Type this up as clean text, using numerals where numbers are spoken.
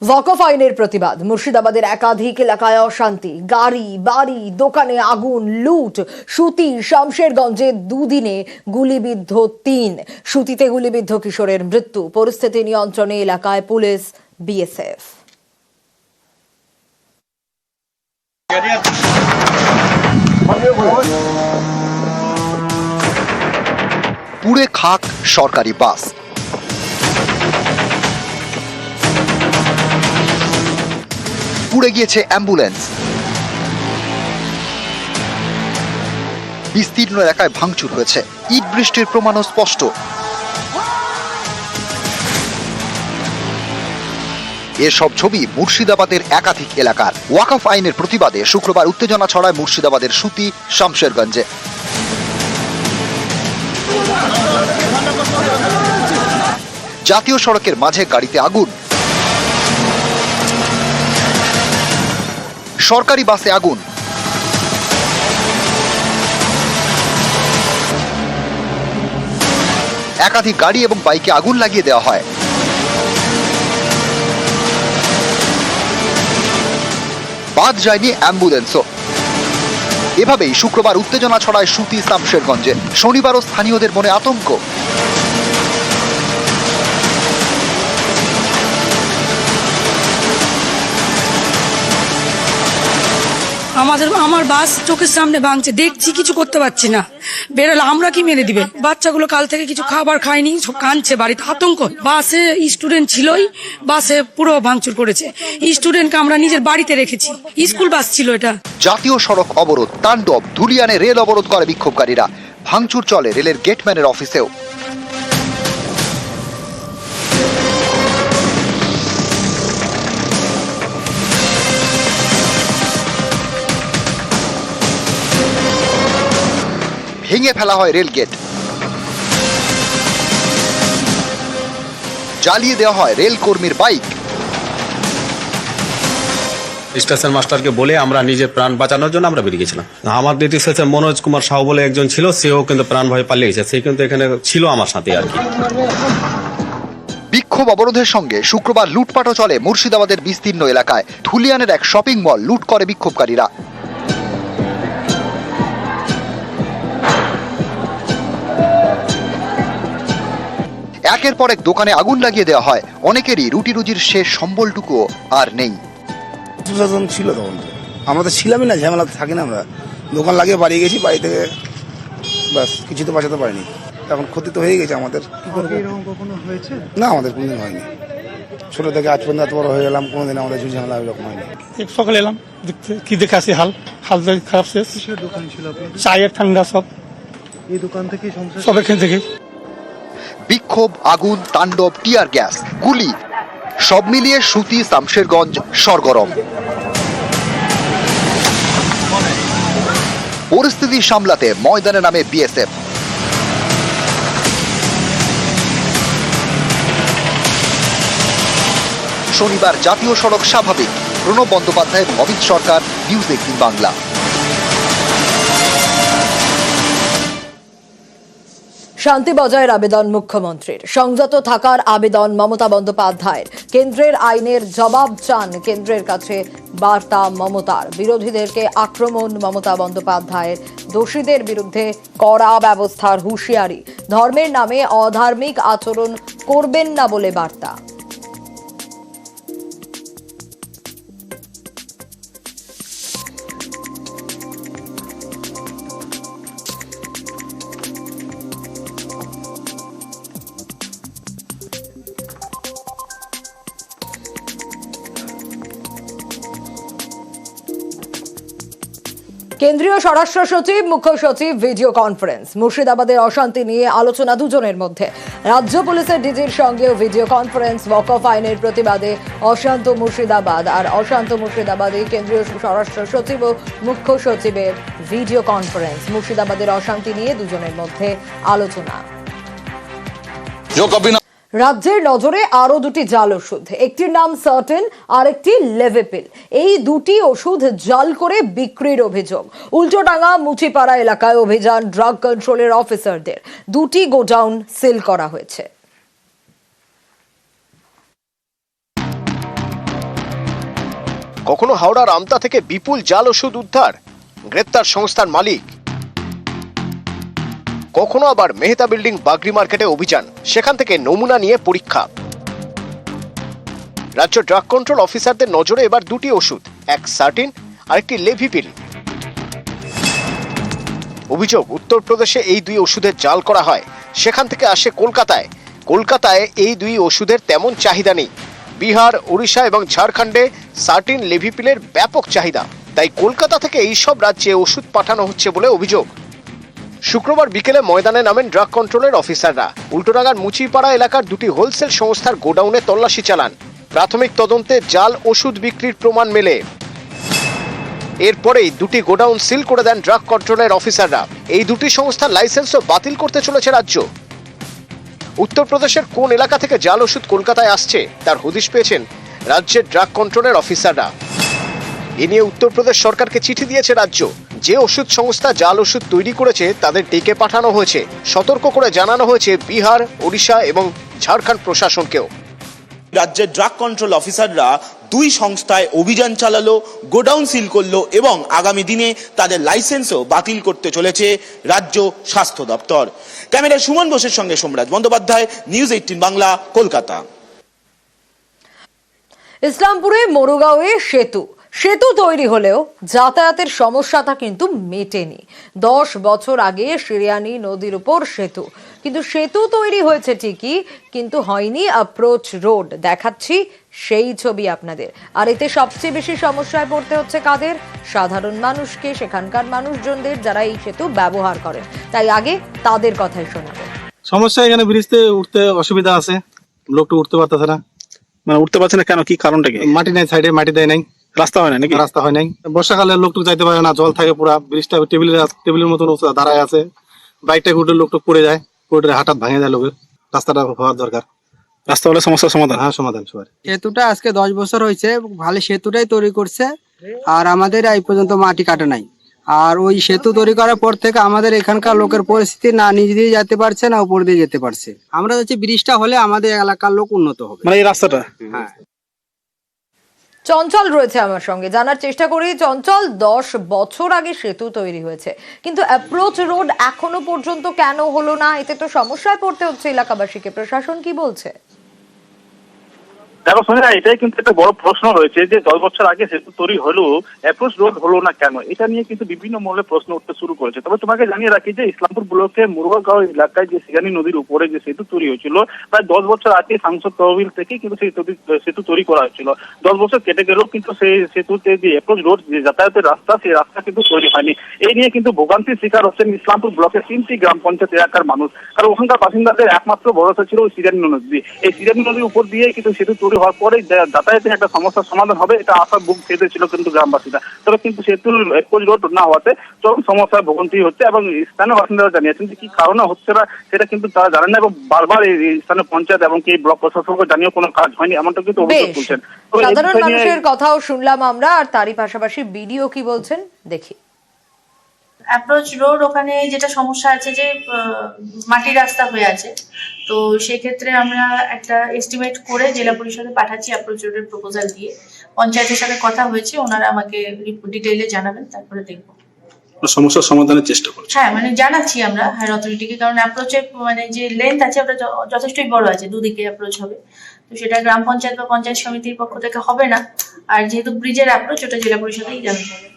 ওয়াকফ আইনের প্রতিবাদ। মুর্শিদাবাদের একাধিক এলাকায় অশান্তি, গাড়ি বাড়ি দোকানে আগুন, লুট। সুতি শামশেরগঞ্জে দুদিনে গুলিবিদ্ধ ৩। সুতিতে গুলিবিদ্ধ কিশোরের মৃত্যু। পরিস্থিতি নিয়ন্ত্রণে এলাকায় পুলিশ, বিএসএফ। পুড়ে খাক সরকারি বাস। পুড়ে গিয়েছে অ্যাম্বুলেন্স। বিস্তীর্ণ এলাকায় ভাঙচুর হয়েছে। ইট বৃষ্টির প্রমাণও স্পষ্ট। এসব ছবি মুর্শিদাবাদের একাধিক এলাকার। ওয়াকফ আইনের প্রতিবাদে শুক্রবার উত্তেজনা ছড়ায় মুর্শিদাবাদের সুতি শামশেরগঞ্জে। জাতীয় সড়কের মাঝে গাড়িতে আগুন, সরকারি বাসে আগুন, একাধিক গাড়ি এবং বাইকে আগুন লাগিয়ে দেওয়া হয়। বাদ যায়নি অ্যাম্বুলেন্সও। এভাবেই শুক্রবার উত্তেজনা ছড়ায় সুতি শামশেরগঞ্জে। শনিবারও স্থানীয়দের মনে আতঙ্ক। আমার বাস চোখের সামনে ভাঙছে, দেখছি, কিছু করতে পারছি না। বেরোলে আমরা কি মেরে দিবে? বাচ্চাগুলো কাল থেকে কিছু খাবার খায়নি, সব কাঁদছে, বাড়িতে আতঙ্ক। বাসে স্টুডেন্ট ছিলই, বাসে পুরো ভাঙচুর করেছে। স্টুডেন্টকে আমরা নিজের বাড়িতে রেখেছি, স্কুল বাস ছিল এটা। জাতীয় সড়ক অবরোধ, তাণ্ডব। ধুলিয়ানে রেল অবরোধ করে বিক্ষোভকারীরা। ভাঙচুর চলে রেলের গেটম্যানের অফিসেও। ভেঙে ফেলা হয় রেল গেট, জ্বালিয়ে দেওয়া হয় রেল কর্মীর বাইক। স্টেশন মাস্টারকে বলে আমরা নিজের প্রাণ বাঁচানোর জন্য আমরা বেরিয়ে গেছিলাম। আমার ডিউটি শেষে মনোজ কুমার সাহু বলে একজন ছিল, সেও কিন্তু প্রাণ ভয়ে পালিয়ে গেছে। সে কিন্তু এখানে ছিল আমার সাথে আর কি। বিক্ষোভ অবরোধের সঙ্গে শুক্রবার লুটপাটও চলে মুর্শিদাবাদের বিস্তীর্ণ এলাকায়। ধুলিয়ানের এক শপিং মল লুট করে বিক্ষোভকারীরা। একের পর এক দোকানে আগুন লাগিয়ে দেওয়া হয়। অনেকেরই রুটি রুজির শেষ সম্বলটুকুও আর নেই। সুশাসন ছিল তখন, আমরা তো ছিলামই না, ঝামেলা থাকি না। আমরা দোকান লাগিয়ে বাড়ি গেছি, বাড়ি থেকে ব্যাস কিছু তো বাঁচাতে পারিনি। এখন ক্ষতি তো হয়ে গেছে আমাদের। এরকম কখনো হয়েছে না, আমাদের কোনোদিন হয়নি। ছোট থেকে আজ পর্যন্ত এত বড় হয়ে গেলাম, কোনোদিন আমাদের কিছু ঝামেলা এরকম হয়নি। সকালে এলাম, দেখতে কি দেখে আসি, হাল খারাপ শেষ। কিসের দোকান ছিল আপনার? চায়ের ঠান্ডা সব। এই দোকান থেকেই সমস্যা? সব এখান থেকে। বিক্ষোভ, আগুন, তাণ্ডব, টিয়ার গ্যাস, গুলি, সব মিলিয়ে সুতি শামশেরগঞ্জ সরগরম। পরিস্থিতি সামলাতে ময়দানে নামে বিএসএফ। শনিবার জাতীয় সড়ক স্বাভাবিক। প্রণব বন্দ্যোপাধ্যায়, অমিত সরকার, নিউজ 18 বাংলা। শান্তি বজায়ের আবেদন মুখ্যমন্ত্রীর। সংযত থাকার আবেদন মমতা বন্দ্যোপাধ্যায়ের। কেন্দ্রের আইনের জবাব চান কেন্দ্রের কাছে বার্তা মমতার। বিরোধীদেরকে আক্রমণ মমতা বন্দ্যোপাধ্যায়ের। দোষীদের বিরুদ্ধে কড়া ব্যবস্থার হুঁশিয়ারি। ধর্মের নামে অধার্মিক আচরণ করবেন না বলে বার্তা। কেন্দ্রীয় স্বরাষ্ট্র সচিব, মুখ্য সচিব ভিডিও কনফারেন্স। মুর্শিদাবাদের অশান্তি নিয়ে আলোচনা দুজনের মধ্যে। রাজ্য পুলিশের ডিজির সঙ্গেও ভিডিও কনফারেন্স। ওয়াকফ আইনের প্রতিবাদে অশান্ত মুর্শিদাবাদ, আর অশান্ত মুর্শিদাবাদে কেন্দ্রীয় স্বরাষ্ট্র সচিব ও মুখ্য সচিবের ভিডিও কনফারেন্স। মুর্শিদাবাদের অশান্তি নিয়ে দুজনের মধ্যে আলোচনা। রাজ্যের নজরে আরো দুটি জাল ওষুধ। একটির নাম সার্টেন, আরেকটি লেভেপিল। এই দুটি ওষুধ জাল করে বিক্রির অভিযোগ। উল্টোডাঙ্গা মুচিপাড়া এলাকায় অভিযান ড্রাগ কন্ট্রোলের অফিসারদের। দুটি গোডাউন সিল করা হয়েছে। কখনো হাওড়ার আমতা থেকে বিপুল জাল ওষুধ উদ্ধার, গ্রেপ্তার সংস্থার মালিক। কখনো আবার মেহতা বিল্ডিং বাগরি মার্কেটে অভিযান, সেখান থেকে নমুনা নিয়ে পরীক্ষা। রাজ্য ড্রাগ কন্ট্রোল অফিসারদের নজরে এবার দুটি ওষুধ, এক সার্টিন আর একটি লেভিপিল। অভিযোগ, উত্তরপ্রদেশে এই দুই ওষুধের জাল করা হয়, সেখান থেকে আসে কলকাতায়। কলকাতায় এই দুই ওষুধের তেমন চাহিদা নেই। বিহার, ওড়িশা এবং ঝাড়খণ্ডে সার্টিন, লেভিপিলের ব্যাপক চাহিদা, তাই কলকাতা থেকে এইসব রাজ্যে ওষুধ পাঠানো হচ্ছে বলে অভিযোগ। শুক্রবার বিকেলে ময়দানে নামেন ড্রাগ কন্ট্রোলের অফিসাররা। উল্টোডাঙ্গার মুচিপাড়া এলাকার দুটি হোলসেল সংস্থার গোডাউনে তল্লাশি চালান। প্রাথমিক তদন্তে জাল ওষুধ বিক্রির প্রমাণ মেলে। এরপরেই দুটি গোডাউন সিল করে দেন ড্রাগ কন্ট্রোলের অফিসাররা। এই দুটি সংস্থার লাইসেন্সও বাতিল করতে চলেছে রাজ্য। উত্তরপ্রদেশের কোন এলাকা থেকে জাল ওষুধ কলকাতায় আসছে তার হদিশ পেয়েছেন রাজ্যের ড্রাগ কন্ট্রোলের অফিসাররা। এ নিয়ে উত্তরপ্রদেশ সরকারকে চিঠি দিয়েছে রাজ্য। যে ওষুধ সংস্থা জাল ওষুধ তৈরি করেছে তাদের ডেকে পাঠানো হয়েছে। সতর্ক করে জানানো হয়েছে বিহার, ওড়িশা এবং ঝাড়খণ্ড প্রশাসনকেও। রাজ্যের ড্রাগ কন্ট্রোল অফিসাররা দুই সংস্থায় অভিযান চালালো, গোডাউন সিল করলো এবং আগামী দিনে তাদের লাইসেন্সও বাতিল করতে চলেছে রাজ্য স্বাস্থ্য দপ্তর। ক্যামেরায় সুমন বোসের সঙ্গে সোমরাজ বন্দ্যোপাধ্যায়, নিউজ 18 বাংলা, কলকাতা। ইসলামপুরে মোরগাঁওয়ে সেতু তৈরি হলেও যাতায়াতের সমস্যাটা কিন্তু মেটেনি। 10 বছর আগে শিরিয়ানি নদীর উপর সেতু, কিন্তু সেতু তৈরি হয়েছে ঠিকই, কিন্তু হয়নি অ্যাপ্রোচ রোড। দেখাচ্ছি সেই ছবি আপনাদের। আর এতে সবচেয়ে বেশি সমস্যায় পড়তে হচ্ছে কাদের? সাধারণ মানুষকে, সেখানকার মানুষজনদের যারা এই সেতু ব্যবহার করেন। তাই আগে তাদের কথাই শোনাবো। সমস্যা এখানে ব্রিজতে উঠতে অসুবিধা আছে, লোকটা উঠতে পারতেছে না। মানে উঠতে পারছে না কেন, কি কারণটা কি? মাটি নাই, সাইডে মাটি দেয় নাই, রাস্তা হয় না নাকি? রাস্তা হয় নাই। বর্ষাকালে লোকটুক যাইতে পারে না, জল থাকে পুরা। ব্রিজটা টেবিলের মতন দাঁড়ায় আছে, বাইকটা উঠে লোকটুক পড়ে যায়, পড়ে হঠাৎ ভাঙে যায় লোকের। রাস্তাটা হওয়ার দরকার। রাস্তা হলে সমস্যার সমাধান। হ্যাঁ, সমাধান সবার। সেতুটা আজকে 10 বছর হয়েছে, ভালো সেতুটাই তৈরি করছে, আর আমাদের এই পর্যন্ত মাটি কাটা নাই। আর ওই সেতু তৈরি করার পর থেকে আমাদের এখানকার লোকের পরিস্থিতি না নিচ দিয়ে যেতে পারছে না উপর দিয়ে যেতে পারছে। আমরা হচ্ছে ব্রিজটা হলে আমাদের এলাকার লোক উন্নত হবে, মানে এই রাস্তাটা। হ্যাঁ। চঞ্চল রয়েছে আমার সঙ্গে, জানার চেষ্টা করি। চঞ্চল, 10 বছর আগে সেতু তৈরি হয়েছে, কিন্তু অ্যাপ্রোচ রোড এখনো পর্যন্ত কেন হলো না? এতে তো সমস্যায় পড়তে হচ্ছে এলাকাবাসীকে। প্রশাসন কি বলছে? দেখো সোনিয়া, এটাই কিন্তু একটা বড় প্রশ্ন রয়েছে যে 10 বছর আগে সেতু তৈরি হলো, অ্যাপ্রোচ রোড হলো না কেন? এটা নিয়ে কিন্তু বিভিন্ন মহলে প্রশ্ন উঠতে শুরু করেছে। তবে তোমাকে জানিয়ে রাখি যে ইসলামপুর ব্লকের মুরগাঁও এলাকায় যে শিরানি নদীর উপরে যে সেতু তৈরি হয়েছিল, প্রায় 10 বছর আগে সাংসদ তহবিল থেকে কিন্তু সেই সেতু তৈরি করা হয়েছিল। 10 বছর কেটে গেলেও কিন্তু সেই সেতুতে যে অ্যাপ্রোচ রোড, যে যাতায়াতের রাস্তা, সেই রাস্তা কিন্তু তৈরি হয়নি। এই নিয়ে কিন্তু ভোগান্তির শিকার হচ্ছেন ইসলামপুর ব্লকের 3টি গ্রাম পঞ্চায়েত এলাকার মানুষ। কারণ ওখানকার বাসিন্দাদের একমাত্র ভরসা ছিল ওই শিরানি নদী। এই শিরানি নদীর উপর দিয়ে কিন্তু সেতু তৈরি হওয়ার পরে যাতায়াতের একটা সমস্যার সমাধান হবে, এটা আশা বুক পেতেছিল কিন্তু গ্রামবাসীরা। তবে কিন্তু সেতুর অ্যাপ্রোচ রোড না হওয়াতে চরম সমস্যার ভোগান্তি হচ্ছে এবং স্থানীয় বাসিন্দারা জানিয়েছেন যে কি কারণে হচ্ছে না সেটা কিন্তু তারা জানেন না, এবং বারবার এই স্থানীয় পঞ্চায়েত এবং এই ব্লক প্রশাসনকে জানিয়েও কোনো কাজ হয়নি, এমনটা কিন্তু অভিযোগ তুলছেন। সাধারণ মানুষের কথাও শুনলাম আমরা, আর তারই পাশাপাশি বিডিও কি বলছেন দেখি। অ্যাপ্রোচ রোড ওখানে যেটা সমস্যা আছে যে মাটির রাস্তা হয়ে আছে, তো সেক্ষেত্রে আমরা একটা এস্টিমেট করে জেলা পরিষদে পাঠাচ্ছি অ্যাপ্রোচ রোডের প্রপোজাল দিয়ে। পঞ্চায়েতের সাথে কথা হয়েছে, ওনারা আমাকে ডিটেইলে জানাবেন, তারপরে দেখবো। সমস্যার সমাধানের চেষ্টা করছি। হ্যাঁ, মানে জানাচ্ছি আমরা হায়ার অথরিটিকে, কারণ অ্যাপ্রোচের মানে যে লেন্থ আছে ওটা যথেষ্টই বড় আছে, দুদিকে অ্যাপ্রোচ হবে। তো সেটা গ্রাম পঞ্চায়েত বা পঞ্চায়েত সমিতির পক্ষ থেকে হবে না, আর যেহেতু ব্রিজের অ্যাপ্রোচ ওটা জেলা পরিষদেই জানাতে হবে।